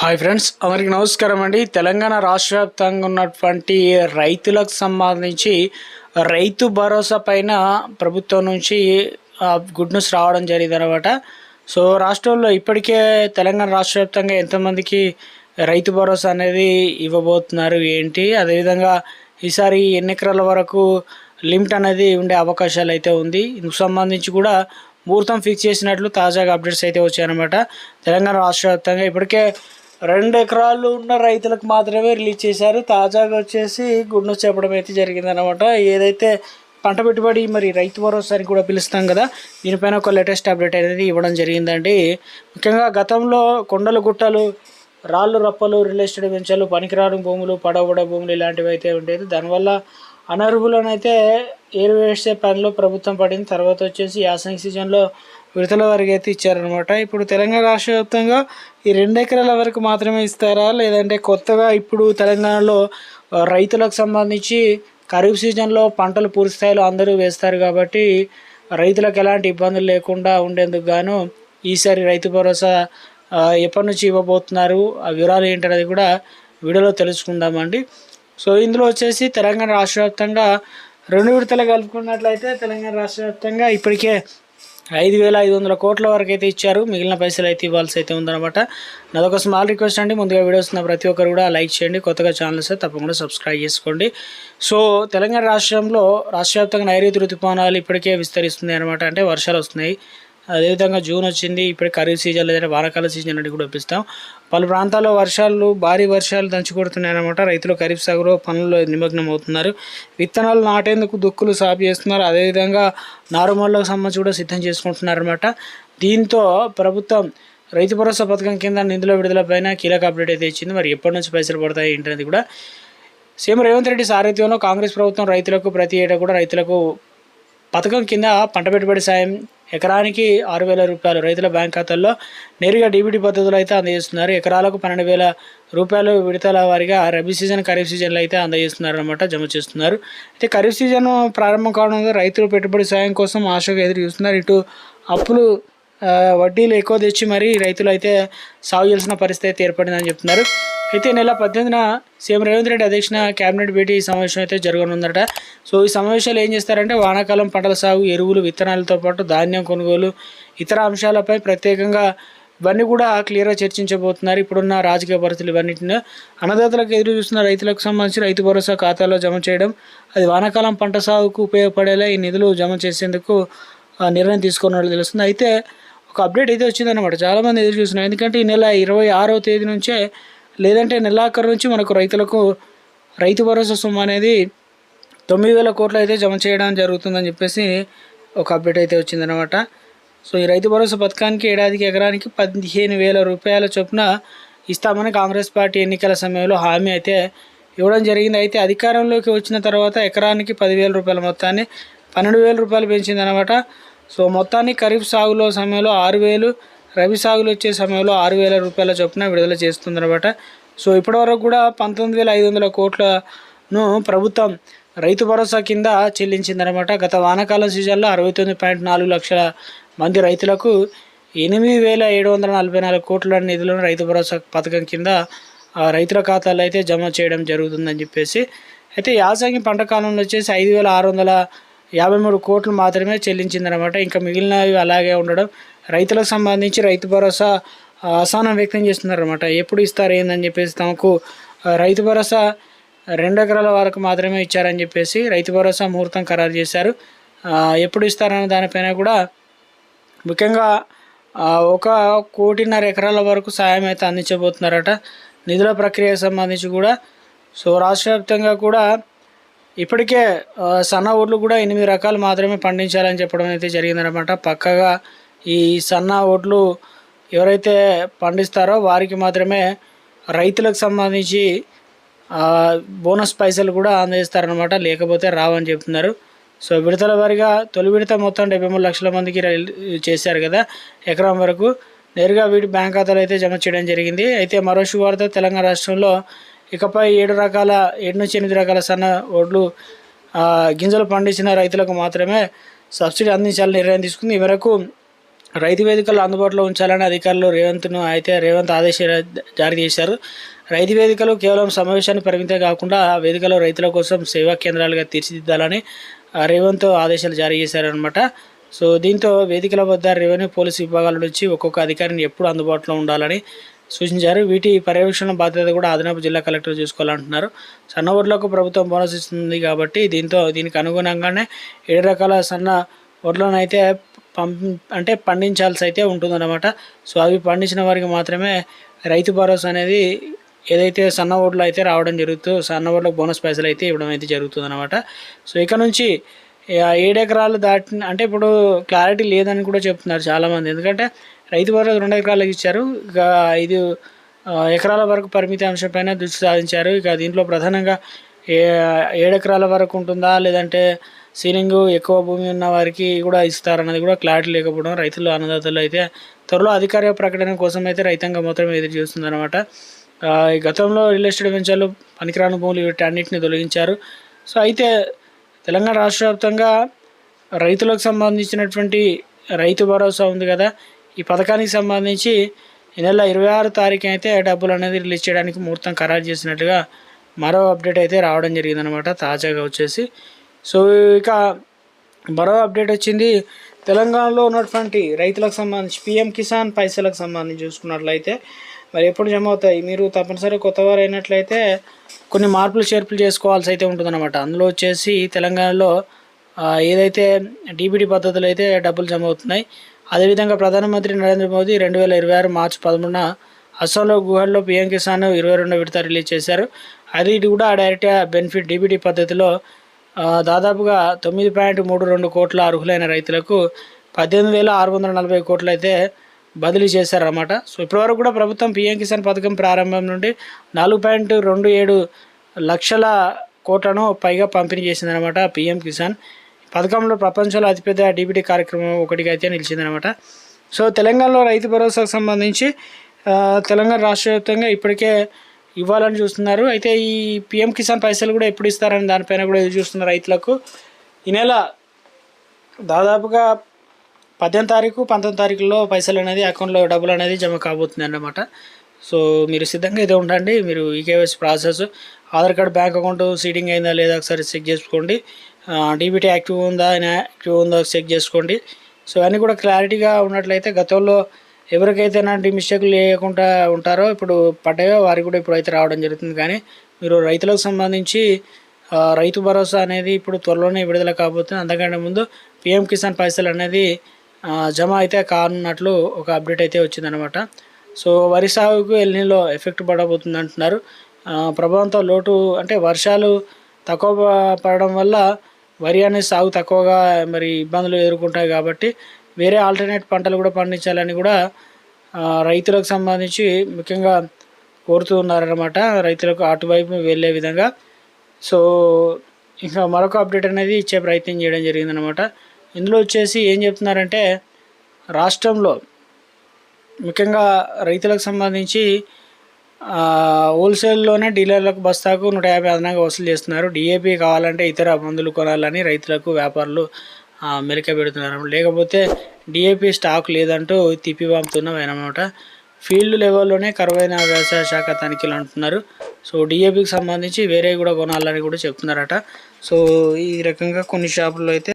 Hi friends, అందరికీ నమస్కారం అండి. తెలంగాణ రాష్ట్ర వ్యాప్తంగా ఉన్నటువంటి రైతులకు సంబంధించి రైతు భరోసా పైన ప్రభుత్వం నుంచి గుడ్ న్యూస్ రావడం జరిగింది అనమాట. సో రాష్ట్రంలో ఇప్పటికే తెలంగాణ రాష్ట్ర వ్యాప్తంగా ఎంతమందికి రైతు భరోసా అనేది ఇవ్వబోతున్నారు ఏంటి, అదేవిధంగా ఈసారి ఎన్ని ఎకరాల వరకు లిమిట్ అనేది ఉండే అవకాశాలు అయితే ఉంది. ఇందుకు సంబంధించి కూడా ముహూర్తం ఫిక్స్ చేసినట్లు తాజాగా అప్డేట్స్ అయితే వచ్చాయన్నమాట. తెలంగాణ రాష్ట్ర వ్యాప్తంగా ఇప్పటికే 2 ఎకరాలు ఉన్న రైతులకు మాత్రమే రిలీజ్ చేశారు. తాజాగా వచ్చేసి గుడ్ న్యూస్ చెప్పడం అయితే జరిగిందనమాట. ఏదైతే పంట పెట్టుబడి మరి రైతు భరోసా అని కూడా పిలుస్తాం కదా, దీనిపైన ఒక లేటెస్ట్ అప్డేట్ అనేది ఇవ్వడం జరిగిందండి. ముఖ్యంగా గతంలో కొండలు గుట్టలు రాళ్ళు రప్పలు రియల్ ఎస్టేట్ వెంచర్లు పనికిరాని భూములు పడవడ భూములు ఇలాంటివి అయితే ఉండేది. దానివల్ల అనర్హులను అయితే ఏరివేసే పనిలో ప్రభుత్వం పడింది. తర్వాత వచ్చేసి యాసంగి సీజన్లో విడతల వరకు అయితే ఇచ్చారనమాట. ఇప్పుడు తెలంగాణ రాష్ట్ర వ్యాప్తంగా ఈ 2 ఎకరాల వరకు మాత్రమే ఇస్తారా, లేదంటే కొత్తగా ఇప్పుడు తెలంగాణలో రైతులకు సంబంధించి ఖరీఫ్ సీజన్లో పంటలు పూర్తి స్థాయిలో అందరూ వేస్తారు కాబట్టి రైతులకు ఎలాంటి ఇబ్బందులు లేకుండా ఉండేందుకు గాను ఈసారి రైతు భరోసా ఎప్పటి నుంచి ఇవ్వబోతున్నారు, ఆ వివరాలు ఏంటనేది కూడా వీడియోలో తెలుసుకుందామండి. సో ఇందులో వచ్చేసి తెలంగాణ రాష్ట్ర వ్యాప్తంగా 2 విడతలు కలుపుకున్నట్లయితే తెలంగాణ రాష్ట్ర వ్యాప్తంగా ఇప్పటికే 5,500 కోట్ల వరకు అయితే ఇచ్చారు. మిగిలిన పైసలు అయితే ఇవ్వాల్సి అయితే ఉందన్నమాట. నాదొక స్మాల్ రిక్వెస్ట్ అండి, ముందుగా వీడియోస్ ఉన్న ప్రతి ఒక్కరు కూడా లైక్ చేయండి, కొత్తగా ఛానల్స్ తప్పకుండా సబ్స్క్రైబ్ చేసుకోండి. సో తెలంగాణ రాష్ట్రంలో రాష్ట్ర వ్యాప్తంగా నైరుతి ఋతుపవనాలు ఇప్పటికే విస్తరిస్తుంది అనమాట. అంటే వర్షాలు వస్తున్నాయి. అదేవిధంగా జూన్ వచ్చింది, ఇప్పుడు ఖరీఫ్ సీజన్ లేదంటే వానాకాల సీజన్ అనేది కూడా ఇప్పిస్తాం. పలు ప్రాంతాల్లో భారీ వర్షాలు దంచి కొడుతున్నాయి అనమాట. రైతులు ఖరీఫ్ సాగులో పనుల్లో నిమగ్నం అవుతున్నారు. విత్తనాలు నాటేందుకు దుక్కులు సాగు చేస్తున్నారు. అదేవిధంగా నారుమల్లకు సంబంధించి కూడా సిద్ధం చేసుకుంటున్నారు అనమాట. దీంతో ప్రభుత్వం రైతు భరోసా పథకం కింద నిధుల విడుదలపైన కీలక అప్డేట్ అయితే ఇచ్చింది. మరి ఎప్పటి నుంచి పైసలు పడతాయి ఏంటనేది కూడా సీఎం రేవంత్ రెడ్డి సారథ్యంలో కాంగ్రెస్ ప్రభుత్వం రైతులకు ప్రతి ఏటా కూడా రైతులకు పథకం కింద పంట పెట్టుబడి సాయం ఎకరానికి 6,000 రూపాయలు రైతుల బ్యాంక్ ఖాతాల్లో నేరుగా డీబీటీ పద్ధతిలో అయితే అందజేస్తున్నారు. ఎకరాలకు 12,000 రూపాయలు విడతల వారిగా రబీ సీజన్ ఖరీఫ్ సీజన్లో అయితే అందజేస్తున్నారు అనమాట, జమ చేస్తున్నారు. అయితే ఖరీఫ్ సీజన్ ప్రారంభం కావడంతో రైతులు పెట్టుబడి సాయం కోసం ఆశగా ఎదురు చూస్తున్నారు. ఇటు అప్పులు వడ్డీలు ఎక్కువ తెచ్చి మరీ రైతులు అయితే సాగు చేయాల్సిన పరిస్థితి అయితే ఏర్పడిందని చెప్తున్నారు. అయితే నెల 18న సీఎం రేవంత్ రెడ్డి అధ్యక్షన కేబినెట్ భేటీ సమావేశం అయితే జరగనుందట. సో ఈ సమావేశాలు ఏం చేస్తారంటే వానాకాలం పంటల సాగు, ఎరువులు, విత్తనాలతో పాటు ధాన్యం కొనుగోలు, ఇతర అంశాలపై ప్రత్యేకంగా ఇవన్నీ కూడా క్లియర్గా చర్చించబోతున్నారు. ఇప్పుడున్న రాజకీయ పరిస్థితులు ఇవన్నిటిని అన్నదాతలకు ఎదురు చూస్తున్న రైతులకు సంబంధించి రైతు భరోసా ఖాతాలో జమ చేయడం, అది వానాకాలం పంట సాగుకు ఉపయోగపడేలా ఈ నిధులు జమ చేసేందుకు నిర్ణయం తీసుకున్నట్లు తెలుస్తుంది. అయితే ఒక అప్డేట్ అయితే వచ్చిందన్నమాట. చాలామంది ఎదురు చూస్తున్నారు. ఎందుకంటే ఈ నెల 26వ తేదీ నుంచే లేదంటే నెలాఖరు నుంచి మనకు రైతులకు రైతు భరోసా సొమ్ము అనేది 9,000 కోట్లు అయితే జమ చేయడం జరుగుతుందని చెప్పేసి ఒక అప్డేట్ అయితే వచ్చిందనమాట. సో ఈ రైతు భరోసా పథకానికి ఏడాదికి ఎకరానికి 15,000 రూపాయల చొప్పున ఇస్తామని కాంగ్రెస్ పార్టీ ఎన్నికల సమయంలో హామీ అయితే ఇవ్వడం జరిగింది. అయితే అధికారంలోకి వచ్చిన తర్వాత ఎకరానికి 10,000 రూపాయల మొత్తాన్ని 12,000 రూపాయలు పెంచిందనమాట. సో మొత్తాన్ని ఖరీఫ్ సాగులో సమయంలో 6,000, రబీ సాగులు వచ్చే సమయంలో 6,000 రూపాయల చొప్పున విడుదల చేస్తుందన్నమాట. సో ఇప్పటివరకు కూడా 19,500 కోట్లను ప్రభుత్వం రైతు భరోసా కింద చెల్లించిందనమాట. గత వానాకాలం సీజన్లో 69.4 లక్షల మంది రైతులకు 8,744 కోట్ల నిధులను రైతు భరోసా పథకం కింద రైతుల ఖాతాలో అయితే జమ చేయడం జరుగుతుందని చెప్పేసి. అయితే యాసంగి పంట కాలంలో వచ్చేసి 5,653 కోట్లు మాత్రమే చెల్లించిందనమాట. ఇంకా మిగిలినవి అలాగే ఉండడం రైతులకు సంబంధించి రైతు భరోసా అసహనం వ్యక్తం చేస్తున్నారన్నమాట. ఎప్పుడు ఇస్తారు ఏందని చెప్పేసి తమకు రైతు భరోసా 2 ఎకరాల వరకు మాత్రమే ఇచ్చారని చెప్పేసి రైతు భరోసా ముహూర్తం ఖరారు చేశారు. ఎప్పుడు ఇస్తారన్న దానిపైన కూడా ముఖ్యంగా 1.5 కోటి ఎకరాల వరకు సాయం అయితే అందించబోతున్నారట. నిధుల ప్రక్రియకు సంబంధించి కూడా సో రాష్ట్ర వ్యాప్తంగా కూడా ఇప్పటికే సన్న ఓట్లు కూడా 8 రకాలు మాత్రమే పండించాలని చెప్పడం అయితే జరిగిందనమాట. పక్కగా ఈ సన్న ఓట్లు ఎవరైతే పండిస్తారో వారికి మాత్రమే రైతులకు సంబంధించి బోనస్ పైసలు కూడా అందజేస్తారనమాట, లేకపోతే రావని చెప్తున్నారు. సో విడతల వారిగా తొలి విడత మొత్తం 73 లక్షల మందికి చేశారు కదా ఎకరం వరకు, నేరుగా వీటి బ్యాంక్ ఖాతాలు అయితే జమ చేయడం జరిగింది. అయితే మరో శుభవార్త, తెలంగాణ రాష్ట్రంలో ఇకపై 7 నుంచి 8 రకాల సన్న ఓట్లు గింజలు పండించిన రైతులకు మాత్రమే సబ్సిడీ అందించాలని నిర్ణయం తీసుకుంది. ఈ వరకు రైతు వేదికలు అందుబాటులో ఉంచాలని అధికారులు రేవంత్ ఆదేశాలు జారీ చేశారు. రైతు వేదికలు కేవలం సమావేశానికి పరిమితం కాకుండా వేదికలో రైతుల కోసం సేవా కేంద్రాలుగా తీర్చిదిద్దాలని రేవంత్ ఆదేశాలు జారీ చేశారనమాట. సో దీంతో వేదికల వద్ద రెవెన్యూ పోలీసు విభాగాల నుంచి ఒక్కొక్క అధికారిని ఎప్పుడు అందుబాటులో ఉండాలని సూచించారు. వీటి పర్యవేక్షణ బాధ్యత కూడా అదనపు జిల్లా కలెక్టర్ చూసుకోవాలంటున్నారు. సన్న వడ్లకు ప్రభుత్వం బోనస్ ఇస్తుంది కాబట్టి దీనికి అనుగుణంగానే 7 రకాల సన్న వడ్లను అయితే పండించాల్సి అయితే ఉంటుందన్నమాట. సో అవి పండించిన వారికి మాత్రమే రైతు భరోసా అనేది ఏదైతే సన్న వడ్లు అయితే రావడం సన్న వడ్లకు బోనస్ పైసలు అయితే ఇవ్వడం అయితే జరుగుతుందన్నమాట. సో ఇక నుంచి 7 ఎకరాలు దాటిన ఇప్పుడు క్లారిటీ లేదని కూడా చెప్తున్నారు చాలామంది. ఎందుకంటే రైతు భరోసా 2 ఎకరాలకు ఇచ్చారు, ఇక 5 ఎకరాల వరకు పరిమితి అంశంపైన దృష్టి సాధించారు. ఇక దీంట్లో ప్రధానంగా 7 ఎకరాల వరకు ఉంటుందా లేదంటే సీలింగ్ ఎక్కువ భూమి ఉన్న వారికి కూడా ఇస్తారన్నది కూడా క్లారిటీ లేకపోవడం రైతులు అన్నదాతలు అయితే త్వరలో అధికారిక ప్రకటన కోసం అయితే రైతాంగం మాత్రం ఎదురు చూస్తుందన్నమాట. గతంలో రియల్ ఎస్టేట్ వెంచర్లు పనికిరాని భూములు వీటన్నిటిని తొలగించారు. సో అయితే తెలంగాణ రాష్ట్ర వ్యాప్తంగా రైతులకు సంబంధించినటువంటి రైతు భరోసా ఉంది కదా, ఈ పథకానికి సంబంధించి ఈ నెల 26 తారీఖు అయితే డబ్బులు అనేది రిలీజ్ చేయడానికి ముహూర్తం ఖరారు చేసినట్టుగా మరో అప్డేట్ అయితే రావడం జరిగిందనమాట తాజాగా వచ్చేసి. సో ఇక మరో అప్డేట్ వచ్చింది. తెలంగాణలో ఉన్నటువంటి రైతులకు సంబంధించి పిఎం కిసాన్ పైసలకు సంబంధించి చూసుకున్నట్లయితే మరి ఎప్పుడు జమ అవుతాయి, మీరు తప్పనిసరి కొత్తవారు అయినట్లయితే కొన్ని మార్పులు చేర్పులు చేసుకోవాల్సి అయితే ఉంటుందన్నమాట. అందులో వచ్చేసి తెలంగాణలో ఏదైతే డీబీటీ పద్ధతులు అయితే డబ్బులు జమ అవుతున్నాయి. అదేవిధంగా ప్రధానమంత్రి నరేంద్ర మోదీ 2026 మార్చి 13న అస్సాంలో గుహల్లో పిఎం కిసాన్ 22వ విడత రిలీజ్ చేశారు. ఇది కూడా డైరెక్ట్గా బెనిఫిట్ డీబీటీ పద్ధతిలో దాదాపుగా 9.32 కోట్ల అర్హులైన రైతులకు 18,640 కోట్లు అయితే బదిలీ చేశారన్నమాట. సో ఇప్పటివరకు కూడా ప్రభుత్వం పిఎం కిసాన్ పథకం ప్రారంభం నుండి 4.27 లక్షల కోట్లను పైగా పంపిణీ చేసిందనమాట. పిఎం కిసాన్ పథకంలో ప్రపంచంలో అతిపెద్ద డీబీటీ కార్యక్రమం ఒకటిగా అయితే నిలిచిందనమాట. సో తెలంగాణలో రైతు భరోసాకు సంబంధించి తెలంగాణ రాష్ట్ర వ్యాప్తంగా ఇప్పటికే ఇవ్వాలని చూస్తున్నారు. అయితే ఈ పిఎం కిసాన్ పైసలు కూడా ఎప్పుడు ఇస్తారని దానిపైన కూడా ఎదురు చూస్తున్నారు రైతులకు. ఈ నెల దాదాపుగా 18 తారీఖు 19 తారీఖులో పైసలు అనేది అకౌంట్లో డబ్బులు అనేది జమ కాబోతుంది అన్నమాట. సో మీరు సిద్ధంగా అయితే ఉండండి. మీరు eKYC process, Aadhaar card, bank account seeding అయిందా లేదా ఒకసారి చెక్ చేసుకోండి. డీబీటీ యాక్టివ్ ఉందా చెక్ చేసుకోండి. సో అన్నీ కూడా క్లారిటీగా ఉన్నట్లయితే గతంలో ఎవరికైతే ఎలాంటి మిస్టేక్లు లేకుండా ఉంటారో ఇప్పుడు పడ్డాయో వారికి కూడా ఇప్పుడు అయితే రావడం జరుగుతుంది. కానీ మీరు రైతులకు సంబంధించి రైతు భరోసా అనేది ఇప్పుడు త్వరలోనే విడుదల కాబోతుంది. అంతకంటే ముందు పిఎం కిసాన్ పైసలు అనేది జమ అయితే కానున్నట్లు ఒక అప్డేట్ అయితే వచ్చిందనమాట. సో వరి సాగుకు ఎల్నిలో ఎఫెక్ట్ పడబోతుంది అంటున్నారు. ప్రభావంతో లోటు వర్షాలు తక్కువ పడడం వల్ల వరి అనేది సాగు తక్కువగా మరి ఇబ్బందులు ఎదుర్కొంటాయి కాబట్టి వేరే ఆల్టర్నేట్ పంటలు కూడా పండించాలని కూడా రైతులకు సంబంధించి ముఖ్యంగా కోరుతూ ఉన్నారన్నమాట, రైతులకు అటువైపు వెళ్ళే విధంగా. సో ఇంకా మరొక అప్డేట్ అనేది ఇచ్చే ప్రయత్నం చేయడం జరిగిందనమాట. ఇందులో వచ్చేసి ఏం చెప్తున్నారంటే రాష్ట్రంలో ముఖ్యంగా రైతులకు సంబంధించి హోల్సేల్లోనే డీలర్లకు బస్తాకు 150 అదనంగా వసూలు చేస్తున్నారు. డిఏపి కావాలంటే ఇతర మందులు కొనాలని రైతులకు వ్యాపారులు మెలిక పెడుతున్నారు. లేకపోతే డిఏపి స్టాక్ లేదంటూ తిప్పి పంపుతున్నామన్నమాట. ఫీల్డ్ లెవెల్లోనే కరువైన వ్యవసాయ శాఖ తనిఖీలు అంటున్నారు. సో డిఏపికి సంబంధించి వేరే కూడా కొనాలని కూడా చెప్తున్నారట. సో ఈ రకంగా కొన్ని షాపుల్లో అయితే